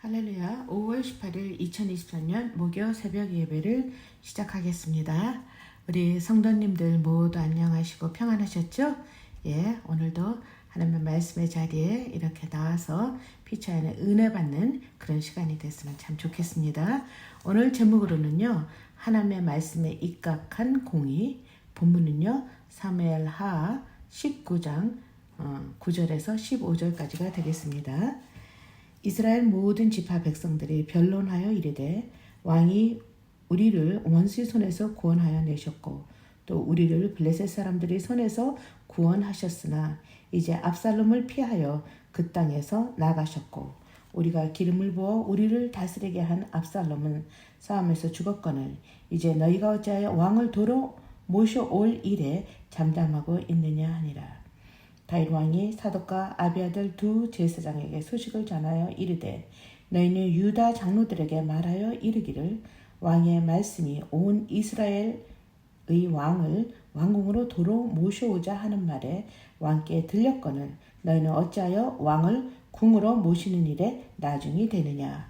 할렐루야. 5월 18일 2024년 목요 새벽 예배를 시작하겠습니다. 우리 성도님들 모두 안녕하시고 평안하셨죠? 예, 오늘도 하나님의 말씀의 자리에 이렇게 나와서 피차 안에 은혜 받는 그런 시간이 됐으면 참 좋겠습니다. 오늘 제목으로는요, 하나님의 말씀에 입각한 공의, 본문은요, 사무엘하 19장 9절에서 15절까지가 되겠습니다. 이스라엘 모든 지파 백성들이 변론하여 이르되 왕이 우리를 원수의 손에서 구원하여 내셨고 또 우리를 블레셋 사람들의 손에서 구원하셨으나 이제 압살롬을 피하여 그 땅에서 나가셨고 우리가 기름을 부어 우리를 다스리게 한 압살롬은 싸움에서 죽었거늘 이제 너희가 어찌하여 왕을 도로 모셔올 일에 잠잠하고 있느냐 하니라. 다윗 왕이 사독과 아비아들 두 제사장에게 소식을 전하여 이르되 너희는 유다 장로들에게 말하여 이르기를 왕의 말씀이 온 이스라엘의 왕을 왕궁으로 도로 모셔오자 하는 말에 왕께 들렸거늘 너희는 어찌하여 왕을 궁으로 모시는 일에 나중이 되느냐.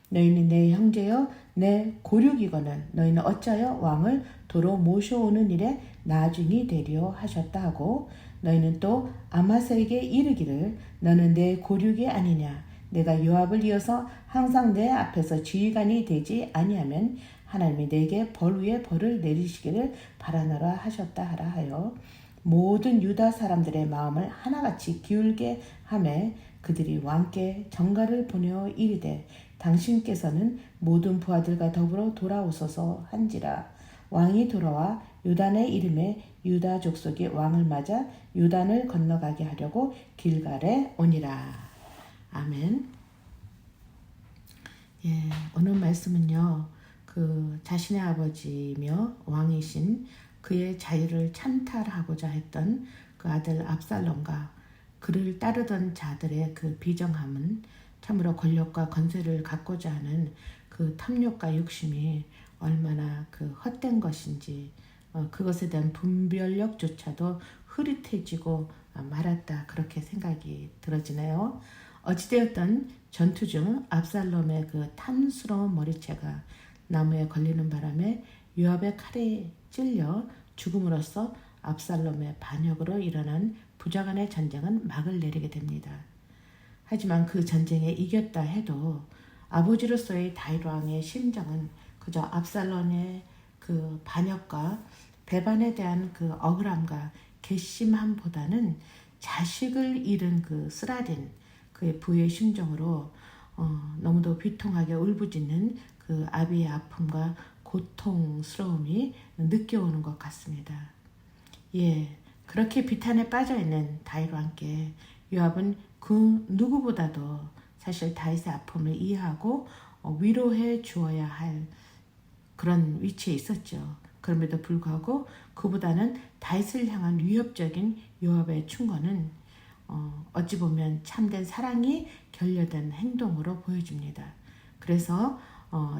너희는 내 형제여 내 고륙이거늘 너희는 어찌하여 왕을 도로 모셔오는 일에 나중이 되려 하셨다 하고 너희는 또 아마사에게 이르기를 너는 내 고륙이 아니냐. 내가 요압을 이어서 항상 내 앞에서 지휘관이 되지 아니하면 하나님이 내게 벌 위에 벌을 내리시기를 바라노라 하셨다 하라 하여 모든 유다 사람들의 마음을 하나같이 기울게 하매 그들이 왕께 전가를 보내어 이르되 당신께서는 모든 부하들과 더불어 돌아오소서 한지라. 왕이 돌아와 요단의 이름에 유다 족속이 왕을 맞아 요단을 건너가게 하려고 길갈에 오니라. 아멘. 예, 오늘 말씀은요, 자신의 아버지며 왕이신 그의 자유를 찬탈하고자 했던 그 아들 압살롬과 그를 따르던 자들의 그 비정함은 참으로 권력과 권세를 갖고자 하는 그 탐욕과 욕심이 얼마나 헛된 것인지 그것에 대한 분별력조차도 흐릿해지고 말았다 그렇게 생각이 들어지네요. 어찌되었던 전투 중 압살롬의 그 탐스러운 머리채가 나무에 걸리는 바람에 요압의 칼에 찔려 죽음으로써 압살롬의 반역으로 일어난 부자간의 전쟁은 막을 내리게 됩니다. 하지만 그 전쟁에 이겼다 해도 아버지로서의 다윗 왕의 심정은 그저 압살롬의 그 반역과 배반에 대한 그 억울함과 괘씸함보다는 자식을 잃은 그 쓰라린 그의 부의 심정으로 너무도 비통하게 울부짖는 그 아비의 아픔과 고통스러움이 느껴오는 것 같습니다. 예, 그렇게 비탄에 빠져있는 다윗 왕께 요압은 그 누구보다도 사실 다윗의 아픔을 이해하고 위로해 주어야 할 그런 위치에 있었죠. 그럼에도 불구하고 그보다는 다윗을 향한 위협적인 요압의 충고는 어찌 보면 참된 사랑이 결여된 행동으로 보여집니다. 그래서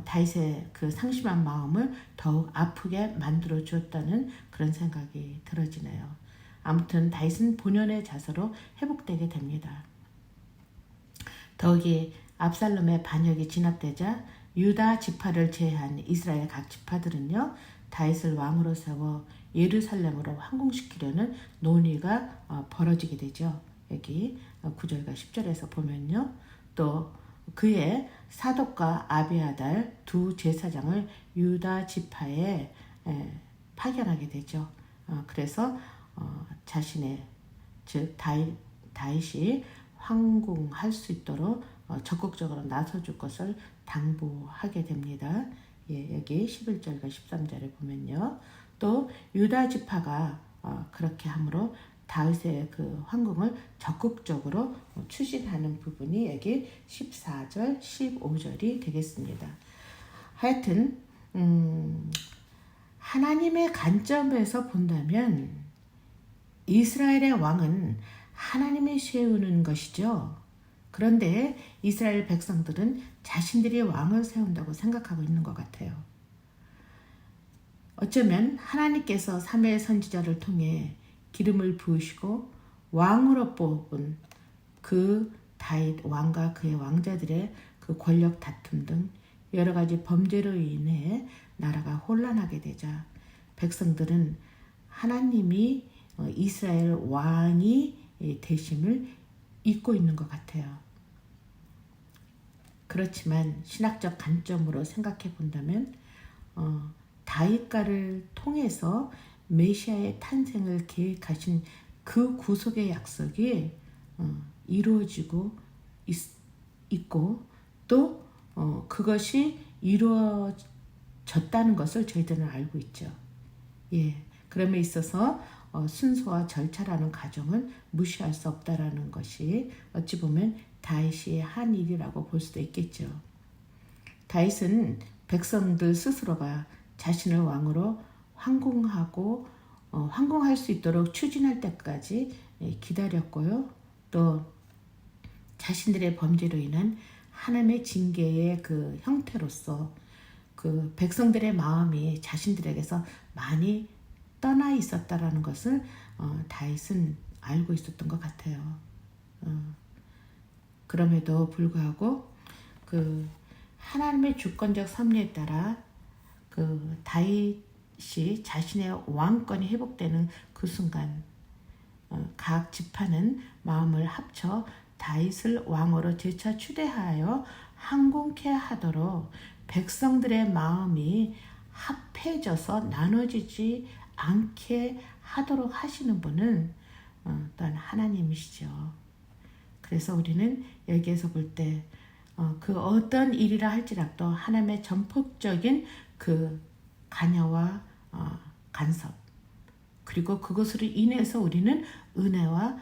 다윗의 그 상심한 마음을 더욱 아프게 만들어 주었다는 그런 생각이 들어지네요. 아무튼 다윗은 본연의 자세로 회복되게 됩니다. 더욱이 압살롬의 반역이 진압되자 유다 지파를 제외한 이스라엘 각 지파들은요 다윗을 왕으로 세워 예루살렘으로 황궁시키려는 논의가 벌어지게 되죠. 여기 9절과 10절에서 보면요. 또 그의 사독과 아비아달 두 제사장을 유다 지파에 파견하게 되죠. 그래서 자신의 즉 다윗이 황궁할 수 있도록 적극적으로 나서줄 것을 당부하게 됩니다. 예, 여기 11절과 13절에 보면요. 또 유다 지파가 그렇게 함으로 다윗의 그 황궁을 적극적으로 추진하는 부분이 여기 14절, 15절이 되겠습니다. 하여튼 하나님의 관점에서 본다면 이스라엘의 왕은 하나님이 세우는 것이죠. 그런데 이스라엘 백성들은 자신들이 왕을 세운다고 생각하고 있는 것 같아요. 어쩌면 하나님께서 사무엘 선지자를 통해 기름을 부으시고 왕으로 뽑은 그 다윗 왕과 그의 왕자들의 그 권력 다툼 등 여러 가지 범죄로 인해 나라가 혼란하게 되자 백성들은 하나님이 이스라엘 왕이 되심을 잊고 있는 것 같아요. 그렇지만 신학적 관점으로 생각해 본다면 다윗가를 통해서 메시아의 탄생을 계획하신 그 구속의 약속이 이루어지고 있고 또 그것이 이루어졌다는 것을 저희들은 알고 있죠. 예, 그럼에 있어서 순서와 절차라는 과정은 무시할 수 없다라는 것이 어찌 보면 다윗이 한 일이라고 볼 수도 있겠죠. 다윗은 백성들 스스로가 자신을 왕으로 황공할 수 있도록 추진할 때까지 기다렸고요. 또 자신들의 범죄로 인한 하나님의 징계의 그 형태로서 그 백성들의 마음이 자신들에게서 많이 떠나 있었다라는 것을 다윗은 알고 있었던 것 같아요. 그럼에도 불구하고 그 하나님의 주권적 섭리에 따라 그 다윗이 자신의 왕권이 회복되는 그 순간 각 지파는 마음을 합쳐 다윗을 왕으로 재차 추대하여 항공케 하도록 백성들의 마음이 합해져서 나눠지지 않게 하도록 하시는 분은 또한 하나님이시죠. 그래서 우리는 여기에서 볼 때 그 어떤 일이라 할지라도 하나님의 전폭적인 그 관여와 간섭 그리고 그것으로 인해서 우리는 은혜와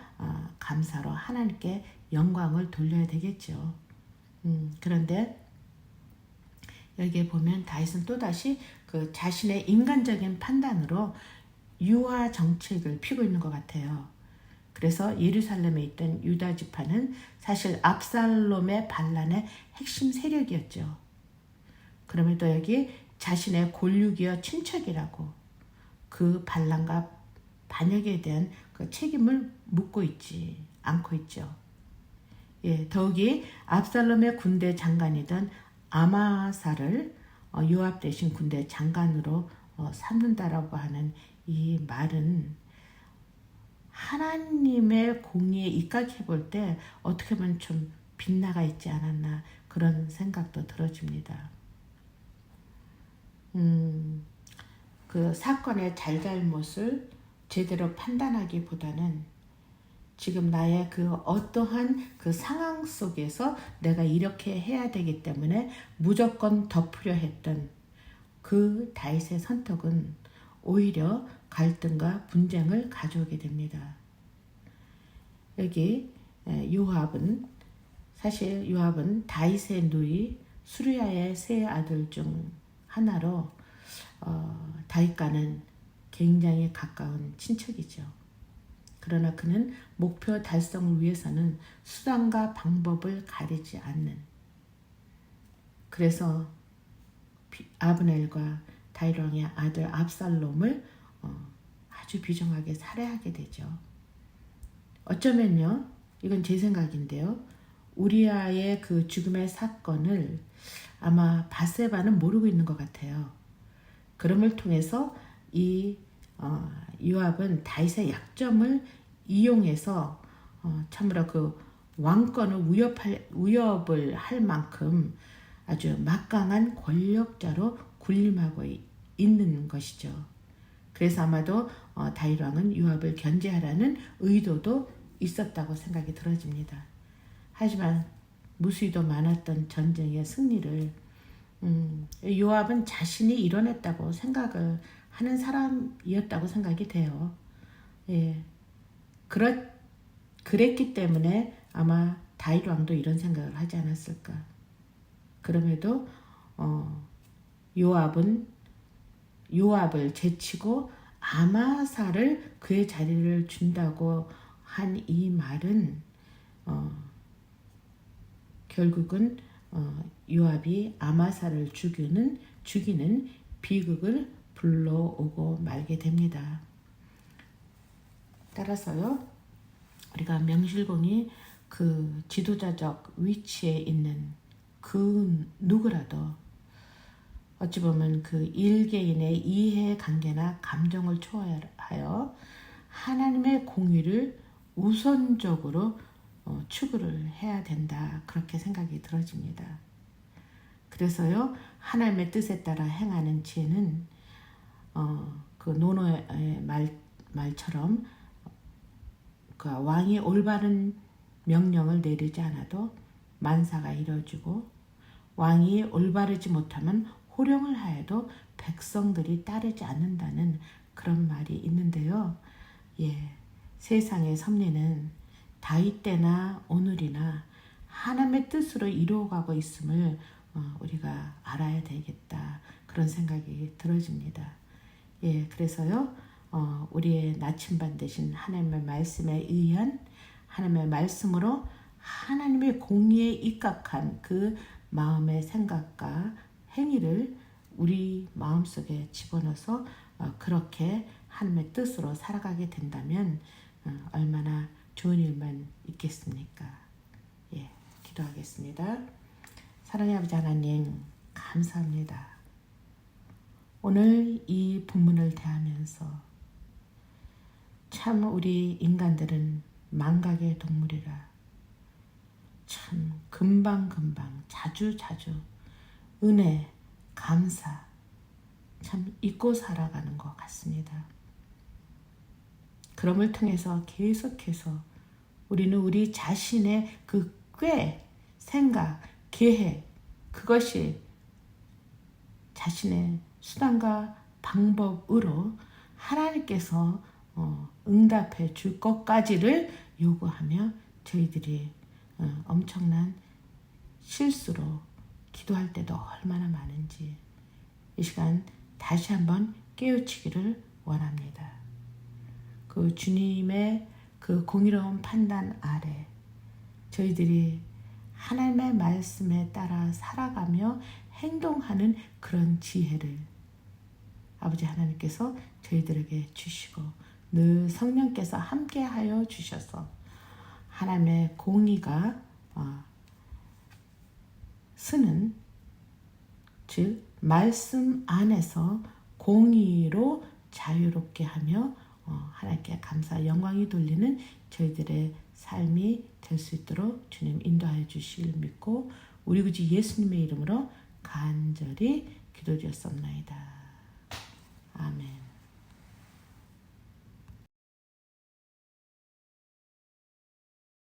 감사로 하나님께 영광을 돌려야 되겠죠. 그런데 여기에 보면 다윗은 또다시 그 자신의 인간적인 판단으로 유화 정책을 피고 있는 것 같아요. 그래서 예루살렘에 있던 유다 지파는 사실 압살롬의 반란의 핵심 세력이었죠. 그럼에도 여기 자신의 골육이여 친척이라고 그 반란과 반역에 대한 그 책임을 묻고 있지 않고 있죠. 예, 더욱이 압살롬의 군대 장관이던 아마사를 요압 대신 군대 장관으로 삼는다라고 하는 이 말은 하나님의 공의에 입각해 볼 때 어떻게 보면 좀 빗나가 있지 않았나 그런 생각도 들어집니다. 그 사건의 잘잘못을 제대로 판단하기보다는 지금 나의 그 어떠한 그 상황 속에서 내가 이렇게 해야 되기 때문에 무조건 덮으려 했던 그 다윗의 선택은 오히려 갈등과 분쟁을 가져오게 됩니다. 여기 사실 요압은 다윗의 누이 수르야의 세 아들 중 하나로 다윗과는 굉장히 가까운 친척이죠. 그러나 그는 목표 달성을 위해서는 수단과 방법을 가리지 않는 그래서 아브넬과 다윗 왕의 아들 압살롬을 아주 비정하게 살해하게 되죠. 어쩌면요, 이건 제 생각인데요. 우리아의 그 죽음의 사건을 아마 밧세바는 모르고 있는 것 같아요. 그럼을 통해서 이 요압은 다윗의 약점을 이용해서 참으로 그 왕권을 위협을 할 만큼 아주 막강한 권력자로 군림하고 있는 것이죠. 그래서 아마도 다윗 왕은 요압을 견제하라는 의도도 있었다고 생각이 들어집니다. 하지만 무수히도 많았던 전쟁의 승리를 요압은 자신이 이뤄냈다고 생각을 하는 사람이었다고 생각이 돼요. 예, 그랬기 때문에 아마 다윗 왕도 이런 생각을 하지 않았을까. 그럼에도 요압을 제치고 아마사를 그의 자리를 준다고 한 이 말은 결국은 요압이 아마사를 죽이는 비극을 불러오고 말게 됩니다. 따라서요, 우리가 명실공히 그 지도자적 위치에 있는 그 누구라도 어찌 보면 그 일개인의 이해관계나 감정을 초월하여 하나님의 공의를 우선적으로 추구를 해야 된다. 그렇게 생각이 들어집니다. 그래서요, 하나님의 뜻에 따라 행하는 지혜는 그 노노의 말처럼 그 왕이 올바른 명령을 내리지 않아도 만사가 이루어지고 왕이 올바르지 못하면 호령을 하여도 백성들이 따르지 않는다는 그런 말이 있는데요. 예, 세상의 섭리는 다윗 때나 오늘이나 하나님의 뜻으로 이루어가고 있음을 우리가 알아야 되겠다. 그런 생각이 들어집니다. 예, 그래서요, 우리의 나침반 되신 하나님의 말씀에 의한 하나님의 말씀으로 하나님의 공의에 입각한 그 마음의 생각과 행위를 우리 마음속에 집어넣어서 그렇게 하나님의 뜻으로 살아가게 된다면 얼마나 좋은 일만 있겠습니까? 예, 기도하겠습니다. 사랑의 아버지 하나님, 감사합니다. 오늘 이 본문을 대하면서 참 우리 인간들은 망각의 동물이라 참 금방금방 자주자주 은혜, 감사 참 잊고 살아가는 것 같습니다. 그럼을 통해서 계속해서 우리는 우리 자신의 그 꾀, 생각, 계획 그것이 자신의 수단과 방법으로 하나님께서 응답해 줄 것까지를 요구하며 저희들이 엄청난 실수로 기도할 때도 얼마나 많은지 이 시간 다시 한번 깨우치기를 원합니다. 그 주님의 그 공의로운 판단 아래 저희들이 하나님의 말씀에 따라 살아가며 행동하는 그런 지혜를 아버지 하나님께서 저희들에게 주시고 늘 성령께서 함께하여 주셔서 하나님의 공의가 쓰는 즉 말씀 안에서 공의로 자유롭게 하며 하나님께 감사 영광이 돌리는 저희들의 삶이 될 수 있도록 주님 인도하여 주실 믿고 우리 구주 예수님의 이름으로 간절히 기도드렸습니다. 아멘.